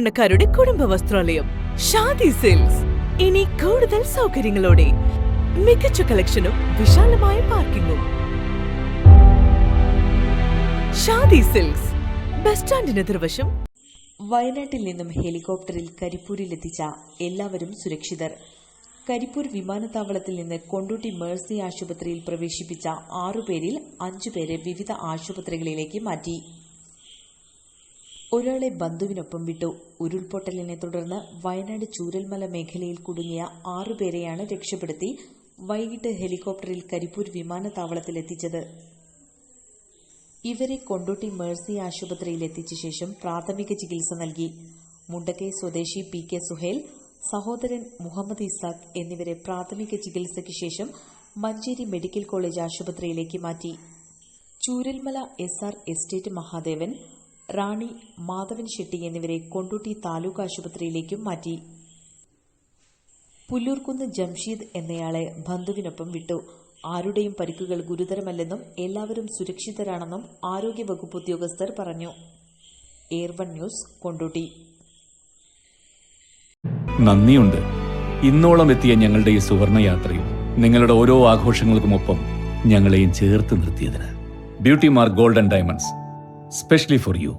സാധാരണക്കാരുടെ കുടുംബ വസ്ത്രാലയം ഷാദി സിൽക്സ്. ഇനി കൂടുതൽ സൗകര്യങ്ങളോടെ മികച്ച കളക്ഷനും വിശാലമായ പാർക്കിംഗും. ഷാദി സിൽക്സ്, ബസ് സ്റ്റാൻഡിന് എതിർവശം. വയനാട്ടിൽ നിന്നും ഹെലികോപ്റ്ററിൽ കരിപ്പൂരിലെത്തിച്ച എല്ലാവരും സുരക്ഷിതർ. കരിപ്പൂർ വിമാനത്താവളത്തിൽ നിന്ന് കൊണ്ടോട്ടി മേഴ്സി ആശുപത്രിയിൽ പ്രവേശിപ്പിച്ച 6 പേരിൽ 5 പേരെ വിവിധ ആശുപത്രികളിലേക്ക് മാറ്റി. ഒരാളെ ബന്ധുവിനൊപ്പം വിട്ടു. ഉരുൾപൊട്ടലിനെ തുടർന്ന് വയനാട് ചൂരൽമല മേഖലയിൽ കുടുങ്ങിയ 6 പേരെയാണ് രക്ഷപ്പെടുത്തി വൈകിട്ട് ഹെലികോപ്റ്ററിൽ കരിപ്പൂർ വിമാനത്താവളത്തിലെത്തിച്ചത്. ഇവരെ കൊണ്ടോട്ടി മേഴ്സി ആശുപത്രിയിൽ എത്തിച്ച ശേഷം പ്രാഥമിക ചികിത്സ നൽകി. മുണ്ടക്കൈ സ്വദേശി PK സുഹേൽ, സഹോദരൻ മുഹമ്മദ് ഇസാഖ് എന്നിവരെ പ്രാഥമിക ചികിത്സയ്ക്ക് ശേഷം മഞ്ചേരി മെഡിക്കൽ കോളേജ് ആശുപത്രിയിലേക്ക് മാറ്റി. ചൂരൽമല SR എസ്റ്റേറ്റ് മഹാദേവൻ, റാണി, മാധവൻ ഷെട്ടി എന്നിവരെ കൊണ്ടോട്ടി താലൂക്ക് ആശുപത്രിയിലേക്കും മാറ്റി. പുല്ലൂർക്കുന്ന് ജംഷീദ് എന്നയാളെ ബന്ധുവിനൊപ്പം വിട്ടു. ആരുടെയും പരിക്കുകൾ ഗുരുതരമല്ലെന്നും എല്ലാവരും സുരക്ഷിതരാണെന്നും ആരോഗ്യവകുപ്പ് ഉദ്യോഗസ്ഥർ പറഞ്ഞു. എയർ1 ന്യൂസ്, കൊണ്ടോട്ടി. നന്ദിയുണ്ട്. ഇന്നോളം എത്തിയ ഞങ്ങളുടെ ഈ സുവർണയാത്രയിൽ നിങ്ങളുടെ ഓരോ ആഘോഷങ്ങൾക്കുമൊപ്പം ഞങ്ങളെയും ചേർത്ത് നിർത്തിയതിന്. Beauty mark gold and diamonds, specially for U.